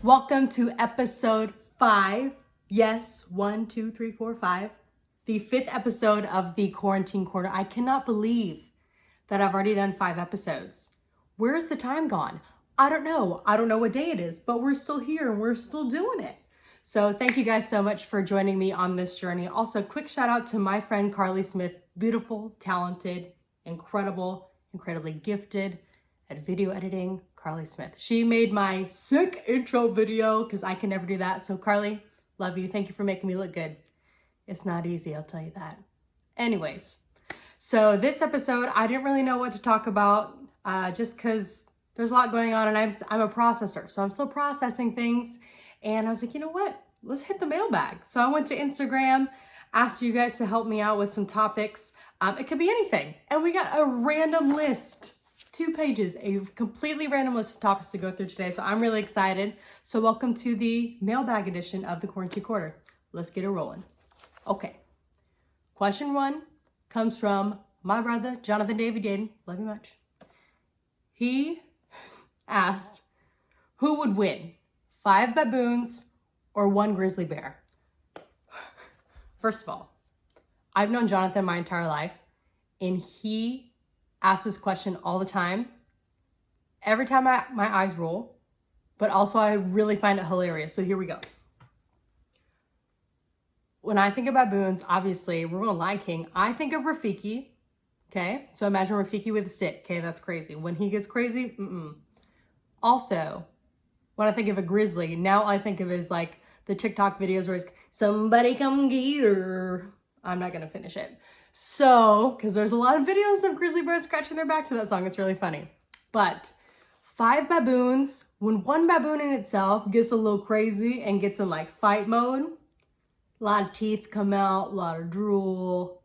Welcome to episode 5. Yes, 1, 2, 3, 4, 5. The 5th episode of the Quarantine Corner. I cannot believe that I've already done 5 episodes. Where's the time gone? I don't know. I don't know what day it is, but we're still here and we're still doing it. So thank you guys so much for joining me on this journey. Also, quick shout out to my friend Carly Smith. Beautiful, talented, incredible, incredibly gifted at video editing. Carly Smith. She made my sick intro video because I can never do that. So Carly, love you. Thank you for making me look good. It's not easy, I'll tell you that. Anyways, so this episode, I didn't really know what to talk about just because there's a lot going on and I'm a processor. So I'm still processing things. And I was like, you know what? Let's hit the mailbag. So I went to Instagram, asked you guys to help me out with some topics. It could be anything. And we got a random list. 2 pages, a completely random list of topics to go through today. So I'm really excited. So welcome to the mailbag edition of the Quarantine Quarter. Let's get it rolling. Okay. Question 1 comes from my brother, Jonathan David Yaden. Love you much. He asked, who would win? 5 baboons or 1 grizzly bear? First of all, I've known Jonathan my entire life and he asks this question all the time. Every time my eyes roll, but also I really find it hilarious. So here we go. When I think of baboons, obviously we're going Lion King. I think of Rafiki. Okay, so imagine Rafiki with a stick. Okay, that's crazy. When he gets crazy, Also, when I think of a grizzly, now I think of his like the TikTok videos where it's somebody come get her. I'm not gonna finish it. So, because there's a lot of videos of grizzly bears scratching their back to that song. It's really funny. But 5 baboons, when 1 baboon in itself gets a little crazy and gets in like fight mode, a lot of teeth come out, a lot of drool,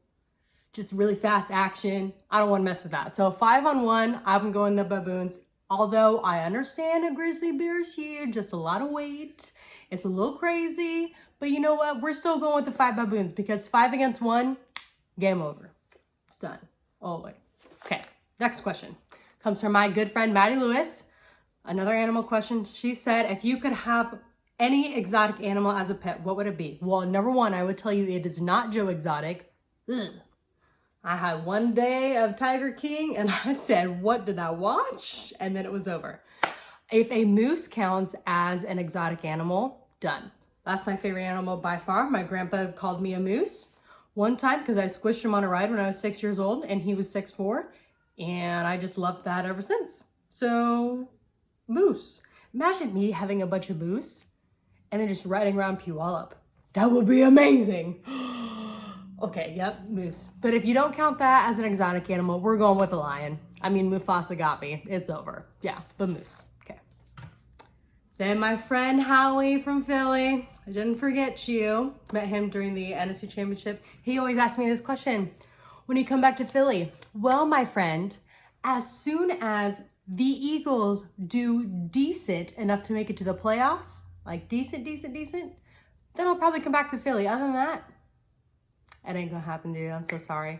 just really fast action. I don't want to mess with that. So 5 on 1, I'm going the baboons. Although I understand a grizzly bear is huge, just a lot of weight. It's a little crazy, but you know what? We're still going with the 5 baboons because 5 against 1, game over. It's done. All the way. Okay, next question comes from my good friend Maddie Lewis. Another animal question. She said, if you could have any exotic animal as a pet, what would it be? Well, number 1, I would tell you it is not Joe Exotic. Ugh. I had one day of Tiger King and I said, what did I watch? And then it was over. If a moose counts as an exotic animal, done. That's my favorite animal by far. My grandpa called me a moose one time because I squished him on a ride when I was 6 years old and he was 6'4", and I just loved that ever since. So, moose. Imagine me having a bunch of moose and then just riding around Puyallup. That would be amazing. Okay, yep, moose. But if you don't count that as an exotic animal, we're going with a lion. I mean, Mufasa got me. It's over. Yeah, but moose. Okay. Then my friend Howie from Philly. I didn't forget you. Met him during the NFC Championship. He always asks me this question. When you come back to Philly? Well, my friend, as soon as the Eagles do decent enough to make it to the playoffs, like decent, then I'll probably come back to Philly. Other than that, it ain't gonna happen, dude. I'm so sorry.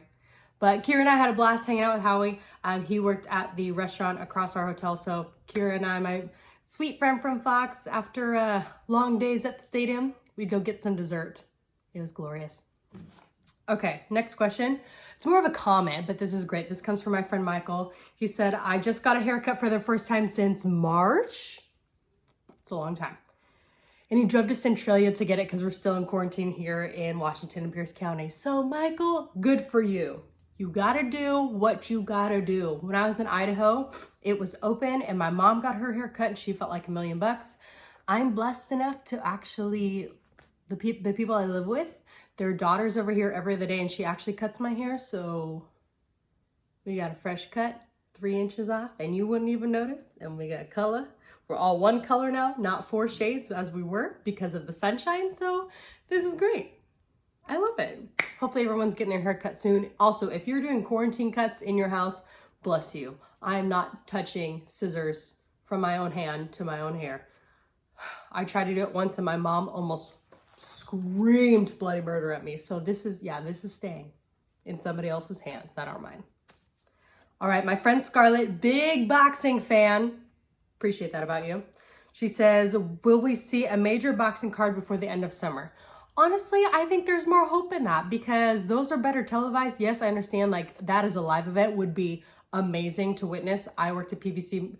But Kira and I had a blast hanging out with Howie. He worked at the restaurant across our hotel. So Kira and I, my sweet friend from Fox, after long days at the stadium, we'd go get some dessert. It was glorious. Okay, next question. It's more of a comment, but this is great. This comes from my friend Michael. He said, I just got a haircut for the first time since March. It's a long time. And he drove to Centralia to get it because we're still in quarantine here in Washington and Pierce County. So Michael, good for you. You gotta do what you gotta do. When I was in Idaho, it was open and my mom got her hair cut and she felt like $1 million. I'm blessed enough to actually, the people I live with, their daughter's over here every other day and she actually cuts my hair. So we got a fresh cut, 3 inches off, and you wouldn't even notice. And we got color. We're all one color now, not 4 shades as we were because of the sunshine. So this is great. I love it. Hopefully everyone's getting their hair cut soon. Also, if you're doing quarantine cuts in your house, bless you. I'm not touching scissors from my own hand to my own hair. I tried to do it once and my mom almost screamed bloody murder at me. So this is staying in somebody else's hands, not our mine. All right, my friend Scarlett, big boxing fan. Appreciate that about you. She says, will we see a major boxing card before the end of summer? Honestly, I think there's more hope in that because those are better televised. Yes, I understand like that as a live event would be amazing to witness. I worked a PBC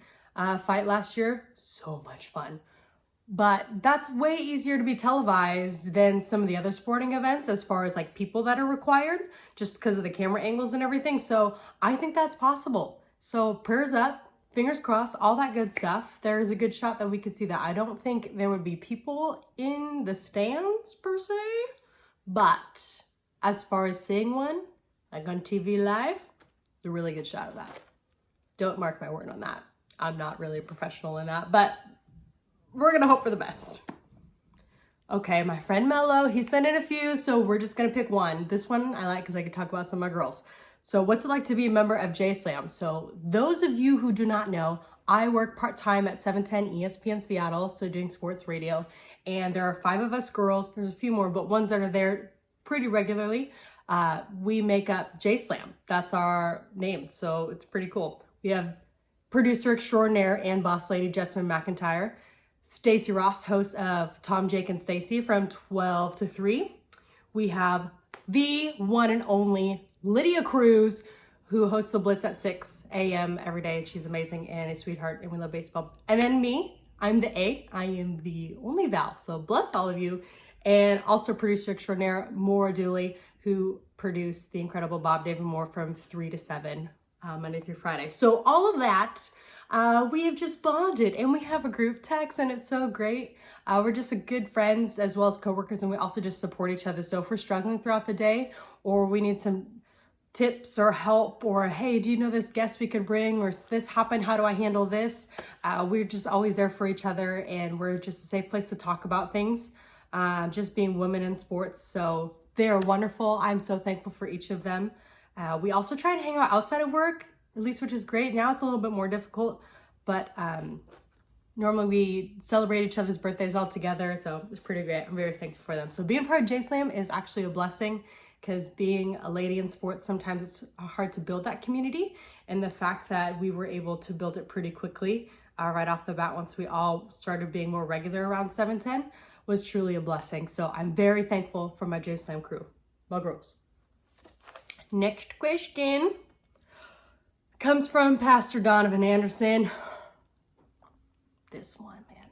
fight last year. So much fun. But that's way easier to be televised than some of the other sporting events as far as like people that are required just because of the camera angles and everything. So I think that's possible. So prayers up, fingers crossed, all that good stuff. There is a good shot that we could see that. I don't think there would be people in the stands per se, but as far as seeing one, like on TV live, a really good shot of that. Don't mark my word on that. I'm not really a professional in that, but we're gonna hope for the best. Okay, my friend Mello, he sent in a few, so we're just gonna pick one. This one I like because I can talk about some of my girls. So what's it like to be a member of J-Slam? So those of you who do not know, I work part-time at 710 ESPN Seattle, so doing sports radio. And there are 5 of us girls, there's a few more, but ones that are there pretty regularly. We make up J-Slam, that's our name, so it's pretty cool. We have producer extraordinaire and boss lady Jessamine McIntyre. Stacey Ross, host of Tom, Jake, and Stacey from 12 to 3. We have the one and only Lydia Cruz, who hosts the Blitz at 6 a.m. every day. She's amazing and a sweetheart, and we love baseball. And then me, I'm the A. I am the only Val, so bless all of you. And also producer extraordinaire Maura Dooley, who produced the incredible Bob David Moore from 3 to 7, Monday through Friday. So all of that, we have just bonded and we have a group text and it's so great. We're just good friends as well as coworkers, and we also just support each other. So if we're struggling throughout the day or we need some tips or help, or hey, do you know this guest we could bring, or this happened, how do I handle this? We're just always there for each other, and we're just a safe place to talk about things, just being women in sports. So they're wonderful. I'm so thankful for each of them. We also try and hang out outside of work, at least, which is great. Now it's a little bit more difficult, but normally we celebrate each other's birthdays all together, so it's pretty great. I'm very thankful for them. So being part of J-Slam is actually a blessing, because being a lady in sports, sometimes it's hard to build that community, and the fact that we were able to build it pretty quickly right off the bat once we all started being more regular around 710 was truly a blessing. So I'm very thankful for my J-Slam crew, my girls. Next question comes from Pastor Donovan Anderson. This one, man.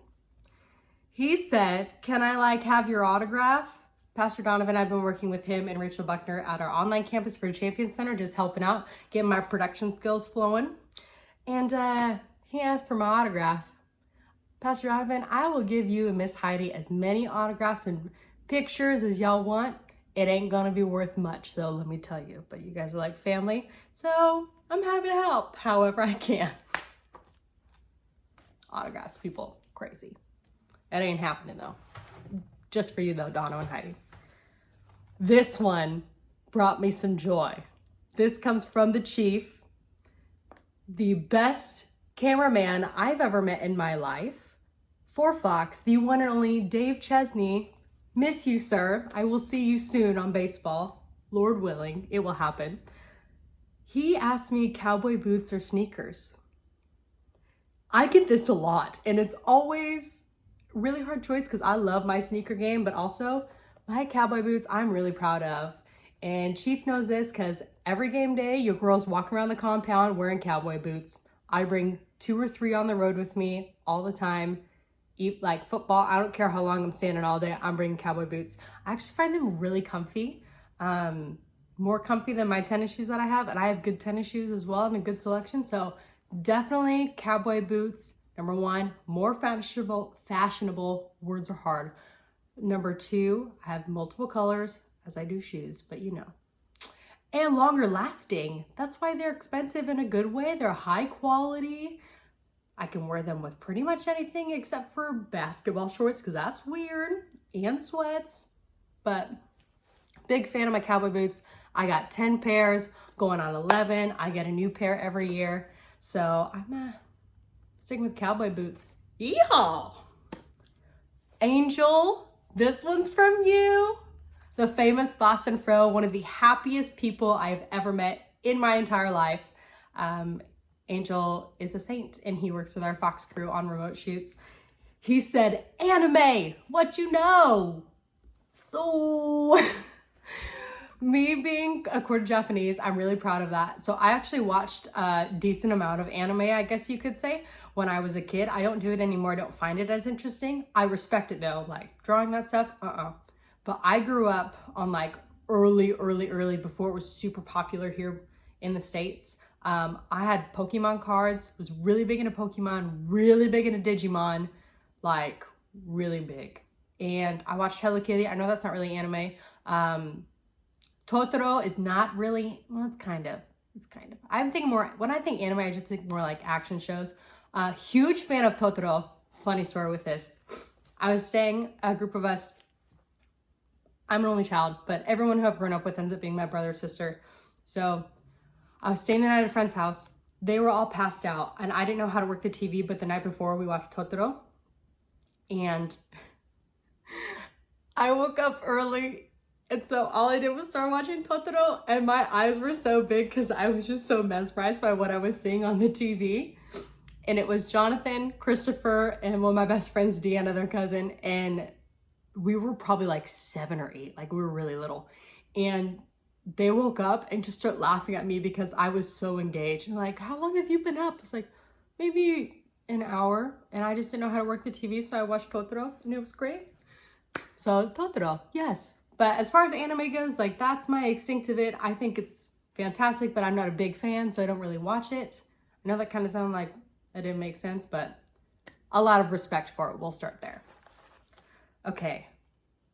He said, can I have your autograph? Pastor Donovan, I've been working with him and Rachel Buckner at our online campus for Champion Center, just helping out, getting my production skills flowing. And he asked for my autograph. Pastor Donovan, I will give you and Miss Heidi as many autographs and pictures as y'all want. It ain't gonna be worth much, so let me tell you. But you guys are like family, so I'm happy to help however I can. Autographs, people, crazy. That ain't happening though. Just for you though, Donna and Heidi. This one brought me some joy. This comes from the Chief, the best cameraman I've ever met in my life. For Fox, the one and only Dave Chesney. Miss you, sir. I will see you soon on baseball. Lord willing, it will happen. He asked me cowboy boots or sneakers. I get this a lot, and it's always a really hard choice because I love my sneaker game, but also my cowboy boots I'm really proud of. And Chief knows this because every game day, your girls walk around the compound wearing cowboy boots. I bring 2 or 3 on the road with me all the time. Like football, I don't care how long I'm standing all day, I'm bringing cowboy boots. I actually find them really comfy, more comfy than my tennis shoes that I have, and I have good tennis shoes as well and a good selection. So definitely cowboy boots, number 1. More fashionable, words are hard. Number 2, I have multiple colors as I do shoes, but you know. And longer lasting, that's why they're expensive in a good way. They're high quality. I can wear them with pretty much anything except for basketball shorts because that's weird, and sweats. But big fan of my cowboy boots. I got 10 pairs, going on 11. I get a new pair every year. So I'm sticking with cowboy boots. Yeehaw! Angel, this one's from you. The famous Boston Fro, one of the happiest people I've ever met in my entire life. Angel is a saint, and he works with our Fox crew on remote shoots. He said, anime, what you know? So, me being a quarter Japanese, I'm really proud of that. So I actually watched a decent amount of anime, I guess you could say, when I was a kid. I don't do it anymore. I don't find it as interesting. I respect it though, like drawing that stuff, But I grew up on like early, before it was super popular here in the States. I had Pokemon cards, was really big into Pokemon, really big into Digimon, like really big. And I watched Hello Kitty. I know that's not really anime. Totoro is not really, well, it's kind of. I'm thinking more, when I think anime, I just think more like action shows. Huge fan of Totoro. Funny story with this. I was staying, a group of us, I'm an only child, but everyone who I've grown up with ends up being my brother or sister. So I was staying the night at a friend's house. They were all passed out and I didn't know how to work the TV, but the night before we watched Totoro. And I woke up early, and so all I did was start watching Totoro, and my eyes were so big because I was just so mesmerized by what I was seeing on the TV. And it was Jonathan, Christopher, and one of my best friends, Deanna, their cousin, and we were probably like 7 or 8, like we were really little. And they woke up and just started laughing at me because I was so engaged. And like, how long have you been up? It's like, maybe an hour, and I just didn't know how to work the TV, so I watched Totoro, and it was great. So Totoro, yes. But as far as anime goes, like that's my extinct of it. I think it's fantastic, but I'm not a big fan, so I don't really watch it. I know that kind of sounded like that didn't make sense, but a lot of respect for it. We'll start there. Okay,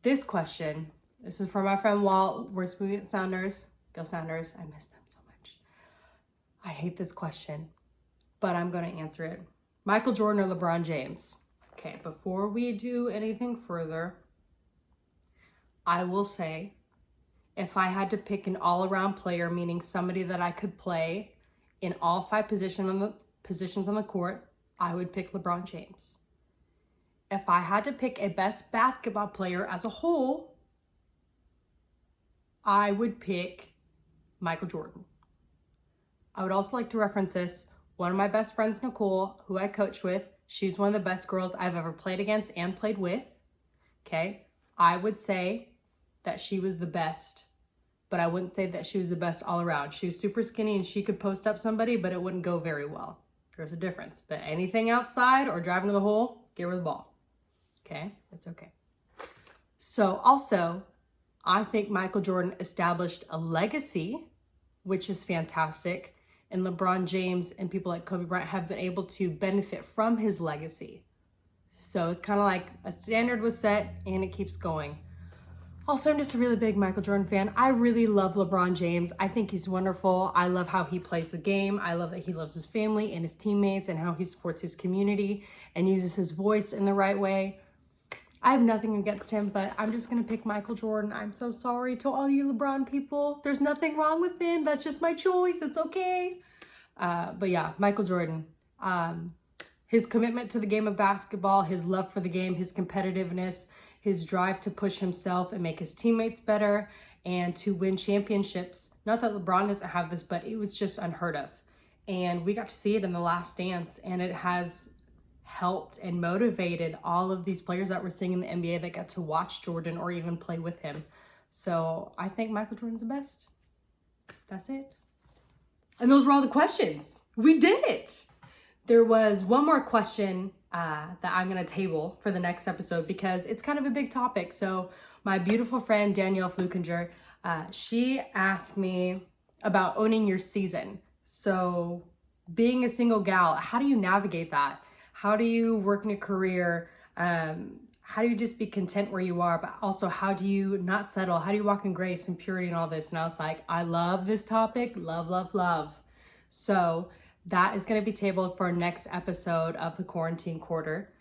this question, this is from my friend Walt. We're Smoothie at Sounders. Go Sounders, I miss them so much. I hate this question, but I'm gonna answer it. Michael Jordan or LeBron James? Okay, before we do anything further, I will say, if I had to pick an all-around player, meaning somebody that I could play in all 5 positions on the court, I would pick LeBron James. If I had to pick a best basketball player as a whole, I would pick Michael Jordan. I would also like to reference this. One of my best friends, Nicole, who I coach with, she's one of the best girls I've ever played against and played with. Okay, I would say that she was the best, but I wouldn't say that she was the best all around. She was super skinny and she could post up somebody, but it wouldn't go very well. There's a difference. But anything outside or driving to the hole, give her the ball. Okay, it's okay. So also, I think Michael Jordan established a legacy, which is fantastic. And LeBron James and people like Kobe Bryant have been able to benefit from his legacy. So it's kind of like a standard was set and it keeps going. Also, I'm just a really big Michael Jordan fan. I really love LeBron James. I think he's wonderful. I love how he plays the game. I love that he loves his family and his teammates and how he supports his community and uses his voice in the right way. I have nothing against him, but I'm just going to pick Michael Jordan. I'm so sorry to all you LeBron people. There's nothing wrong with him. That's just my choice. It's okay. But yeah, Michael Jordan. His commitment to the game of basketball, his love for the game, his competitiveness, his drive to push himself and make his teammates better and to win championships. Not that LeBron doesn't have this, but it was just unheard of. And we got to see it in The Last Dance, and it has helped and motivated all of these players that we're seeing in the NBA that got to watch Jordan or even play with him. So I think Michael Jordan's the best. That's it. And those were all the questions. We did it. There was one more question that I'm going to table for the next episode because it's kind of a big topic. So my beautiful friend Danielle Flukinger, she asked me about owning your season. So being a single gal, how do you navigate that? How do you work in a career? How do you just be content where you are? But also, how do you not settle? How do you walk in grace and purity and all this? And I was like, I love this topic. Love, love, love. So that is going to be tabled for our next episode of the Quarantine Quarter.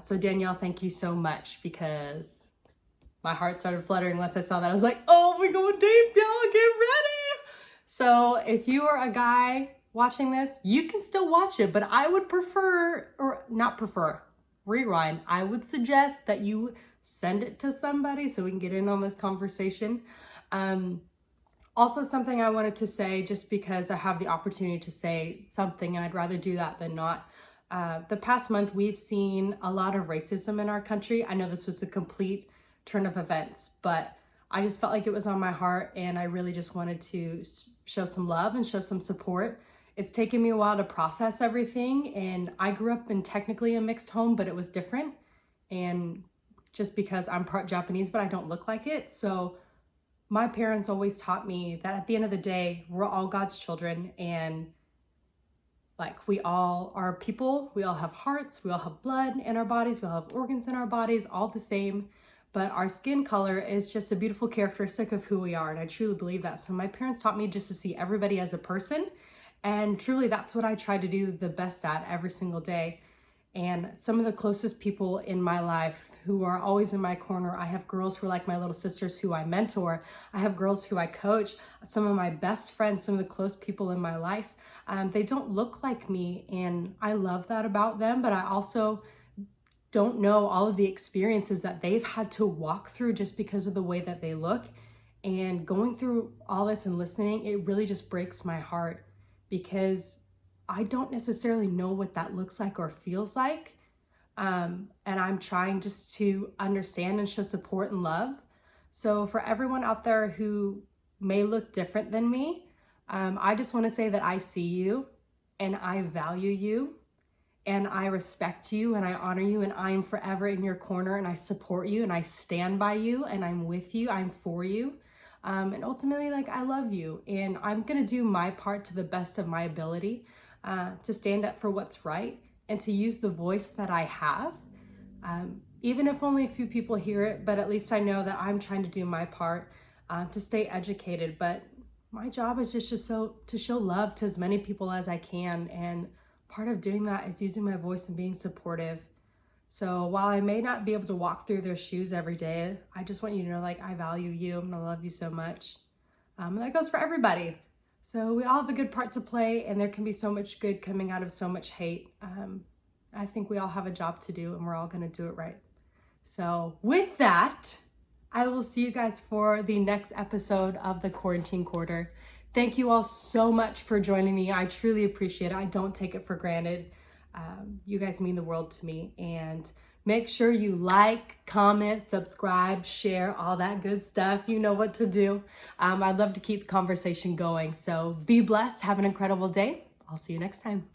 So Danielle, thank you so much because my heart started fluttering once I saw that. I was like, oh, we're going deep, y'all. Get ready. So if you are a guy watching this, you can still watch it, but I would prefer, or not prefer, rewind. I would suggest that you send it to somebody so we can get in on this conversation. Also, something I wanted to say, just because I have the opportunity to say something and I'd rather do that than not. The past month, we've seen a lot of racism in our country. I know this was a complete turn of events, but I just felt like it was on my heart, and I really just wanted to show some love and show some support. It's taken me a while to process everything, and I grew up in technically a mixed home, but it was different. And just because I'm part Japanese, but I don't look like it. So my parents always taught me that at the end of the day, we're all God's children, and like, we all are people, we all have hearts, we all have blood in our bodies, we all have organs in our bodies, all the same. But our skin color is just a beautiful characteristic of who we are. And I truly believe that. So my parents taught me just to see everybody as a person. And truly, that's what I try to do the best at every single day. And some of the closest people in my life who are always in my corner, I have girls who are like my little sisters who I mentor. I have girls who I coach. Some of my best friends, some of the close people in my life, they don't look like me. And I love that about them. But I also don't know all of the experiences that they've had to walk through just because of the way that they look. And going through all this and listening, it really just breaks my heart, because I don't necessarily know what that looks like or feels like. And I'm trying just to understand and show support and love. So for everyone out there who may look different than me, I just want to say that I see you, and I value you, and I respect you, and I honor you, and I am forever in your corner, and I support you, and I stand by you, and I'm with you, I'm for you. And ultimately, like, I love you, and I'm gonna do my part to the best of my ability to stand up for what's right and to use the voice that I have. Even if only a few people hear it, but at least I know that I'm trying to do my part to stay educated. But my job is just to show love to as many people as I can, and part of doing that is using my voice and being supportive. So while I may not be able to walk through their shoes every day, I just want you to know, like, I value you and I love you so much. And that goes for everybody. So we all have a good part to play, and there can be so much good coming out of so much hate. I think we all have a job to do, and we're all gonna do it right. So with that, I will see you guys for the next episode of the Quarantine Quarter. Thank you all so much for joining me. I truly appreciate it. I don't take it for granted. You guys mean the world to me. And make sure you like, comment, subscribe, share, all that good stuff. You know what to do. I'd love to keep the conversation going. So be blessed. Have an incredible day. I'll see you next time.